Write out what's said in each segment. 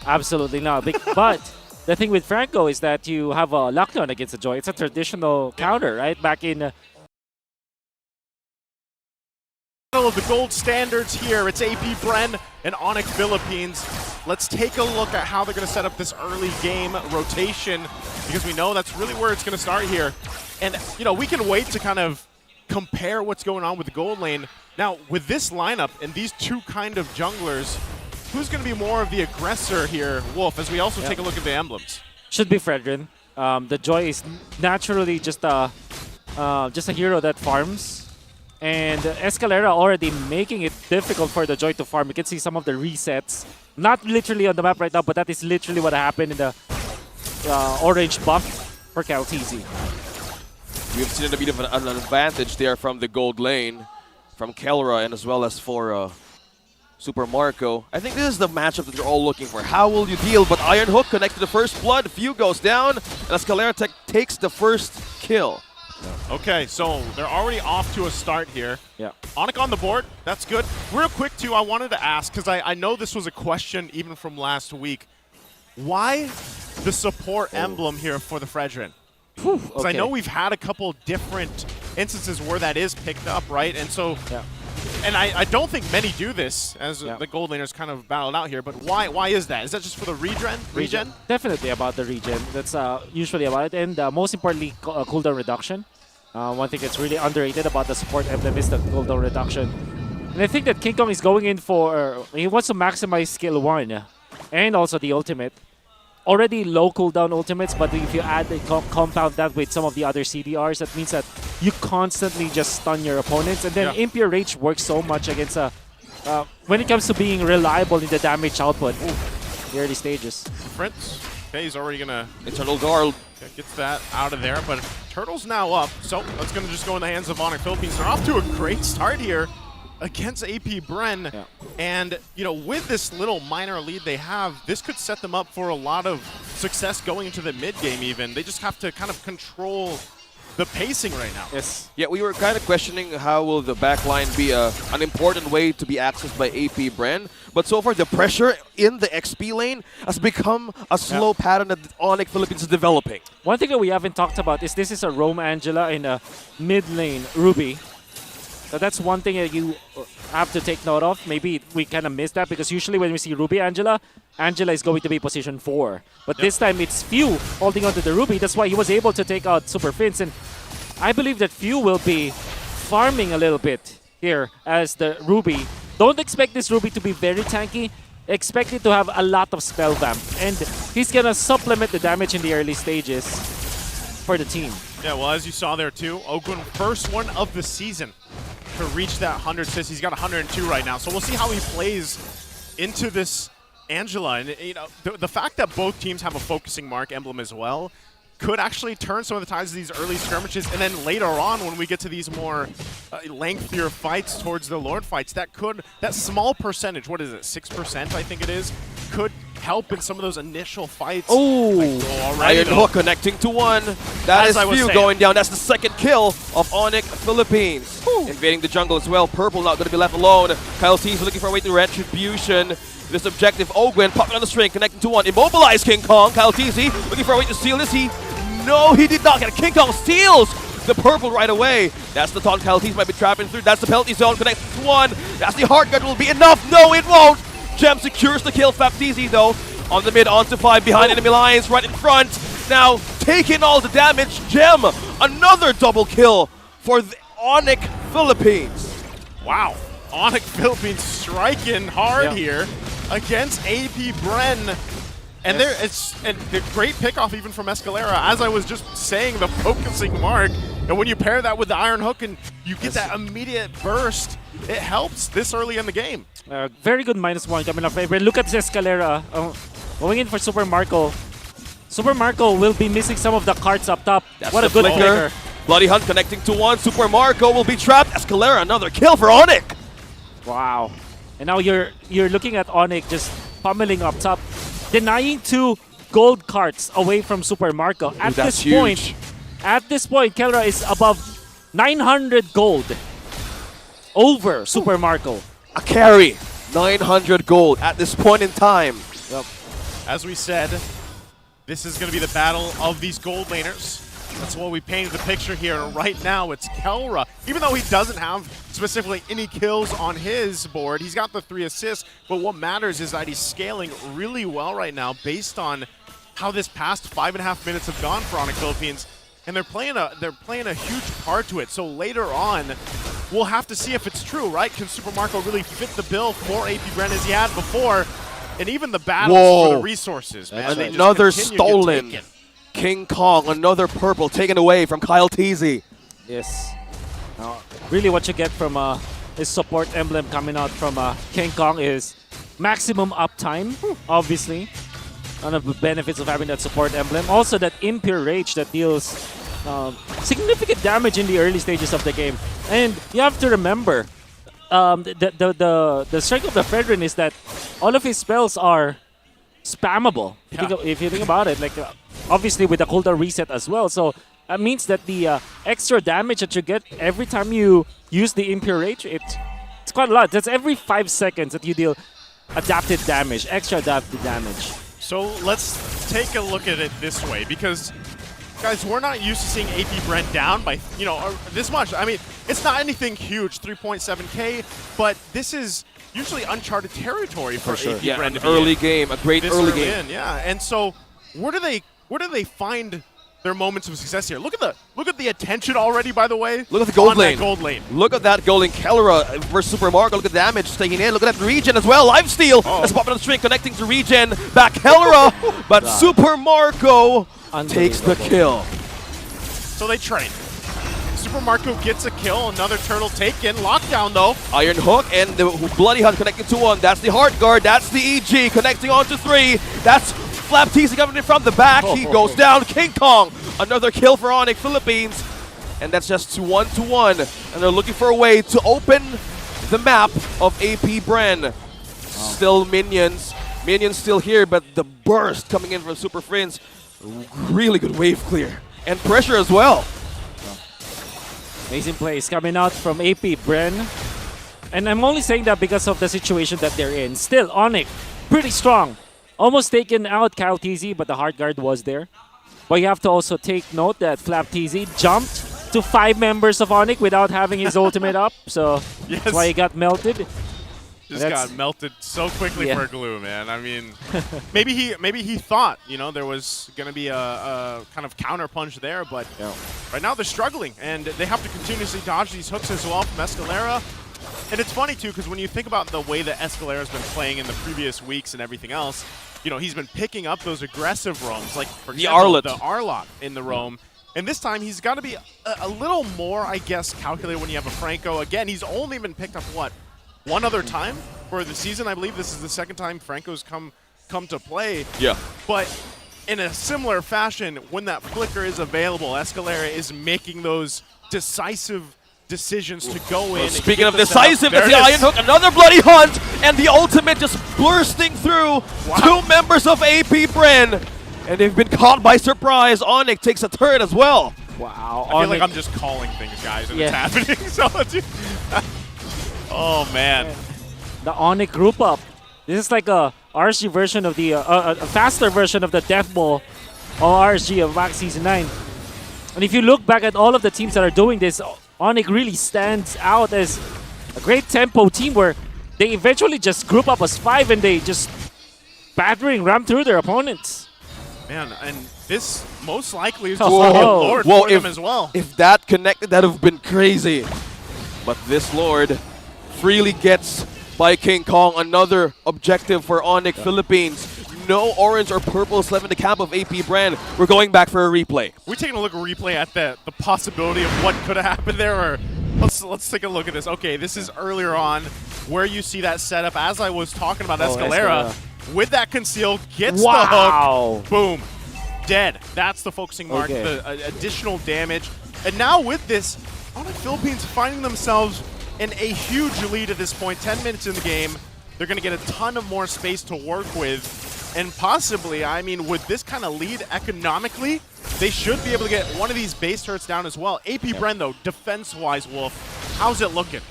Absolutely not. But the thing with Franco is that you have a lockdown against the Joy. It's a traditional counter, right? Back in Of the gold standards here, it's AP Bren and Onic Philippines. Let's take a look at how they're going to set up this early game rotation, because we know that's really where it's going to start here. And, you know, we can wait to kind of compare what's going on with the gold lane. Now, with this lineup and these two kind of junglers, who's going to be more of the aggressor here, Wolf, as we also take a look at the emblems? should be Fredrin. The Joy is naturally just a hero that farms. And Escalera already making it difficult for the Joy to farm. You can see some of the resets. Not literally on the map right now, but that is literally what happened in the orange buff for Caltese. We've seen a bit of an advantage there from the gold lane, from Kelra, and as well as for Super Marco. I think this is the matchup that they're all looking for. How will you deal? But Iron Hook connects to the first blood. Few goes down, and Escalera takes the first kill. Okay, so they're already off to a start here. Yeah. Onic on the board, that's good. Real quick, too, I wanted to ask, because I know this was a question even from last week. Why the support emblem here for the Fredrin? Because I know we've had a couple different instances where that is picked up, right? And so, and I don't think many do this, as the gold laners kind of battled out here, but why is that? Is that just for the regen? Definitely about the regen. That's usually about it. And most importantly, cooldown reduction. One thing that's really underrated about the support emblem is the cooldown reduction. And I think that King Kong is going in for, he wants to maximize skill 1 and also the ultimate. Already low cooldown ultimates, but if you add the compound that with some of the other CDRs, that means that you constantly just stun your opponents. And then Impure Rage works so much against when it comes to being reliable in the damage output in the early stages. Prince, okay, he's already going to... Eternal Guard. Gets that out of there, but Turtle's now up, so that's going to just go in the hands of Onic Philippines. They're off to a great start here against AP Bren. And, you know, with this little minor lead they have, this could set them up for a lot of success going into the mid game even. They just have to kind of control the pacing right now. Yes. Yeah, we were kind of questioning how will the backline be an important way to be accessed by AP Bren. But so far, the pressure in the XP lane has become a slow pattern that Onic Philippines is developing. One thing that we haven't talked about is this is a Roam Angela in a mid lane Ruby. So that's one thing that you have to take note of. Maybe we kind of missed that because usually when we see Ruby Angela, Angela is going to be position 4. But this time it's Few holding onto the Ruby. That's why he was able to take out Super Fins. And I believe that Few will be farming a little bit here as the Ruby. Don't expect this Ruby to be very tanky. Expect it to have a lot of spell vamp. And he's going to supplement the damage in the early stages for the team. Yeah, well, as you saw there too, Ogun, first one of the season to reach that 100 assists. He's got 102 right now, so we'll see how he plays into this Angela. And you know, the fact that both teams have a focusing mark emblem as well could actually turn some of the tides of these early skirmishes, and then later on when we get to these more lengthier fights towards the Lord fights, that small percentage, what is it, 6% I think it is, could help in some of those initial fights. Iron Hook connecting to 1. That is Few going down. That's the second kill of Onic Philippines. Invading the jungle as well. Purple not going to be left alone. Kyle T's looking for a way to retribution. This objective, Ogwen popping on the string, connecting to 1. Immobilize King Kong. Kyle T's looking for a way to steal this. No, he did not get it. King Kong steals the purple right away. That's the taunt Kyle T's might be trapping through. That's the penalty zone. Connects to 1. That's the heart guard will be enough. No, it won't. Gem secures the kill. Faptizi though on the mid, onto 5 behind enemy lines, right in front. Now taking all the damage. Gem, another double kill for the Onic Philippines. Wow, Onic Philippines striking hard here against AP Bren. And the great pickoff even from Escalera. As I was just saying, the focusing mark. And when you pair that with the Iron Hook and you get that immediate burst, it helps this early in the game. Very good -1 coming up. Look at this Escalera going in for Super Marco. Super Marco will be missing some of the cards up top. That's what a good flicker. Bloody Hunt connecting to 1. Super Marco will be trapped. Escalera, another kill for Onic. Wow. And now you're looking at Onic just pummeling up top, denying 2 gold cards away from Super Marco. At this point, Kelra is above 900 gold over Super Marco. A carry, 900 gold at this point in time. As we said, this is going to be the battle of these gold laners. That's what we painted the picture here. And right now, it's Kelra. Even though he doesn't have specifically any kills on his board, he's got the 3 assists. But what matters is that he's scaling really well right now based on how this past 5.5 minutes have gone for Onic Philippines. And they're playing a huge part to it. So later on, we'll have to see if it's true, right? Can Super Marco really fit the bill for AP Bren as he had before? And even the battles for the resources, man. They Another just stolen. King Kong, another purple taken away from Kyle Teasy. Yes. Really what you get from his support emblem coming out from King Kong is maximum uptime, obviously. One of the benefits of having that support emblem. Also that Impure Rage that deals significant damage in the early stages of the game. And you have to remember, the strength of the Fredrin is that all of his spells are spammable. If you think about it, like obviously with the cooldown reset as well. So that means that the extra damage that you get every time you use the Impure Rage, it's quite a lot. That's every 5 seconds that you deal adapted damage, extra adapted damage. So let's take a look at it this way, because guys, we're not used to seeing AP Bren down by, this much. I mean, it's not anything huge, 3.7K, but this is usually uncharted territory for AP Bren to be early game, a great early game. Yeah, and so where do they find their moments of success here? Look at the attention already, by the way. Look at the gold lane. Gold lane. Look at that gold lane. Kelra versus Super Marco. Look at the damage taking in. Look at that regen as well. Lifesteal. That's popping on the string, connecting to regen. Back Kelra, but Super Marco takes the kill. So they trade. Super Marco gets a kill. Another turtle taken. Lockdown though. Iron Hook and the Bloody Hunt connecting to 1. That's the Heart Guard. That's the EG connecting on to 3. That's Flap teasing coming in from the back. He goes down. King Kong. Another kill for Onic Philippines. And that's just 1-1. And they're looking for a way to open the map of AP Bren. Still minions. Minions still here, but the burst coming in from Super Friends. Really good wave clear. And pressure as well. Amazing plays coming out from AP Bren. And I'm only saying that because of the situation that they're in. Still, Onic, pretty strong. Almost taken out Kyle Teasy, but the Heart Guard was there. But you have to also take note that Flap Teasy jumped to 5 members of Onic without having his ultimate up. So that's why he got melted. Just got melted so quickly for Glue, man. I mean, maybe he thought, there was going to be a kind of counter punch there, but right now they're struggling, and they have to continuously dodge these hooks as well from Escalera. And it's funny, too, because when you think about the way that Escalera's been playing in the previous weeks and everything else, he's been picking up those aggressive roams, like, for example, the Arlot in the roam. And this time, he's got to be a little more, I guess, calculated when you have a Franco. Again, he's only been picked up, what, one other time for the season? I believe this is the second time Franco's come to play. Yeah. But in a similar fashion, when that flicker is available, Escalera is making those decisive decisions to go in. Speaking of decisive, it's the Iron Hook, another Bloody Hunt, and the ultimate just bursting through 2 members of AP Bren. And they've been caught by surprise. Onic takes a turret as well. Wow. I feel like I'm just calling things, guys, and it's happening. So oh, man. The Onic group up. This is like a RSG version of the, a faster version of the Death Ball or RSG of Max Season 9. And if you look back at all of the teams that are doing this, Onic really stands out as a great tempo team where they eventually just group up as 5 and they just ram through their opponents. Man, and this most likely is just like a Lord for them as well. If that connected, that would have been crazy. But this Lord freely gets by King Kong. Another objective for Onic Philippines. No orange or purples left in the camp of AP Bren. We're going back for a replay. We're taking a look at a replay at the possibility of what could have happened there. Or let's take a look at this. Okay, this is earlier on where you see that setup. As I was talking about, Escalera with that conceal gets the hook. Boom. Dead. That's the focusing mark. The additional damage. And now with this, Onic Philippines finding themselves in a huge lead at this point. 10 minutes in the game. They're going to get a ton of more space to work with. And possibly, I mean, with this kind of lead economically, they should be able to get one of these base turrets down as well. AP Bren, though, defense-wise, Wolf, how's it looking?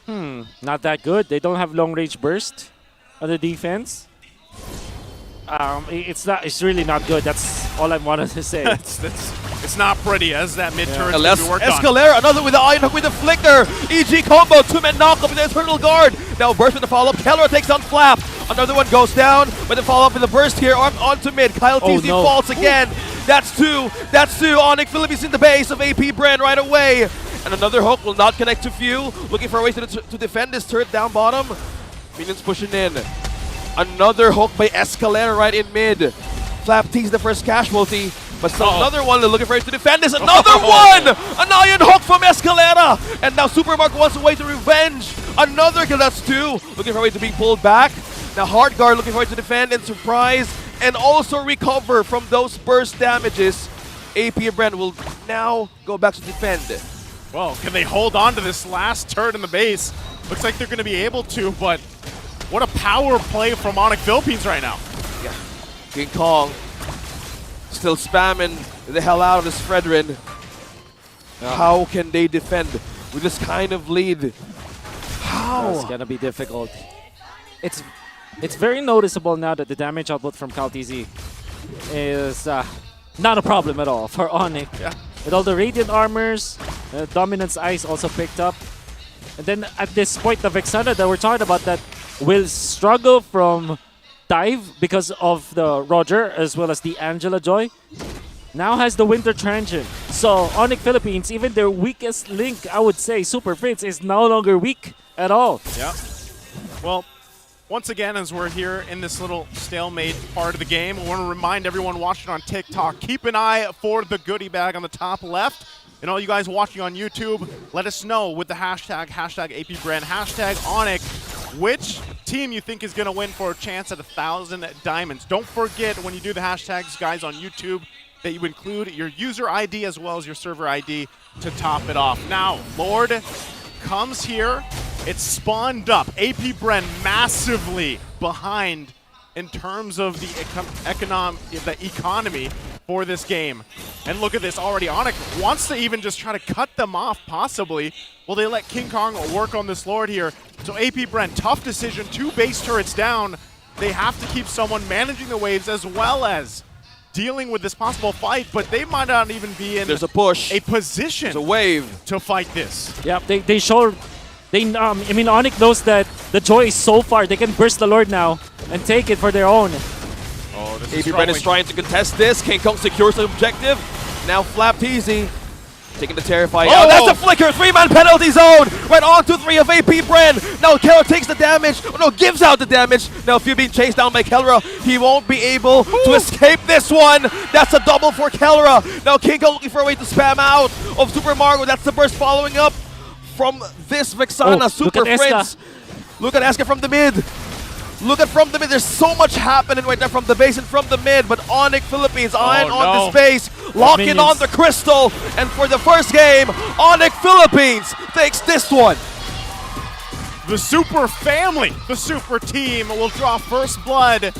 Not that good. They don't have long-range burst on the defense. It's really not good. That's all I wanted to say. It's not pretty as that mid turret Unless be worked on. Escalera, another with the Iron Hook with the flicker. EG combo, 2-man knockup with the Eternal Guard. Now burst with the follow-up. Keller takes on Flap. Another one goes down, but the follow-up with the burst here onto mid. Kyle TZ falls again. That's two. Onic Philippines in the base of AP Bren right away. And another hook will not connect to Few. Looking for a way to defend this turret down bottom. Minions pushing in. Another hook by Escalera right in mid. Flap T's the first casualty. But still another one looking for it to defend this. Another one! An iron hook from Escalera! And now Supermark wants a way to revenge. Another kill, that's two. Looking for a way to be pulled back. Now Hardguard looking for it to defend and surprise. And also recover from those burst damages. AP Bren will now go back to defend. Well, can they hold on to this last turret in the base? Looks like they're going to be able to, but what a power play from Onic Philippines right now. Yeah. King Kong still spamming the hell out of this Fredrin. How can they defend with this kind of lead? How? It's gonna be difficult. It's very noticeable now that the damage output from CalTZ is not a problem at all for Onic. Yeah. With all the Radiant Armors, Dominance Ice also picked up. And then at this point, the Vexana that we're talking about that will struggle from dive because of the Roger as well as the Angela Joy now has the Winter Transient. So Onic Philippines, even their weakest link, I would say, Super Fritz, is no longer weak at all. Yeah. Well, once again, as we're here in this little stalemate part of the game, I want to remind everyone watching on TikTok, keep an eye for the goodie bag on the top left. And all you guys watching on YouTube, let us know with the hashtag #APBren, #Onic, which team you think is going to win for a chance at 1,000 diamonds. Don't forget when you do the hashtags, guys, on YouTube, that you include your user ID as well as your server ID to top it off. Now, Lord comes here. It's spawned up. AP Bren massively behind in terms of the economy for this game. And look at this already. Onic wants to even just try to cut them off, possibly. Will they let King Kong work on this Lord here? So AP Bren, tough decision. 2 base turrets down. They have to keep someone managing the waves as well as dealing with this possible fight, but they might not even be in There's a push. a position There's a wave to fight this. Yeah, they showed. I mean, Onic knows that the Joy is so far. They can burst the Lord now and take it for their own. Oh, this AP Bren is trying to contest this. King Kong secures the objective. Now Flap TZ taking the Terrifying out. That's a flicker. 3-man penalty zone. Right on to 3 of AP Bren. Now Keller takes the damage. Oh, no, gives out the damage. Now Few being chased down by Kellera. He won't be able to escape this one. That's a double for Kellera. Now King Kong looking for a way to spam out of Super Mario. That's the burst following up from this Vexana. Super Fritz. Look at Eska from the mid. Look at from the mid. There's so much happening right now from the base and from the mid. But Onic Philippines on this base. Locking on the crystal. And for the first game, Onic Philippines takes this one. The Super Family, the Super Team, will draw first blood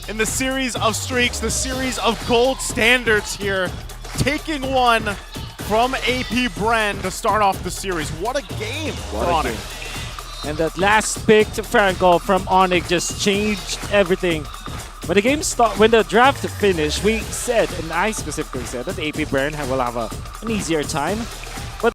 in the series of streaks, the series of gold standards here. Taking one from AP Bren to start off the series. What a game for Onic. And that last pick to Franco from Onic just changed everything. When the game started, when the draft finished, we said, and I specifically said, that AP Bren will have an easier time.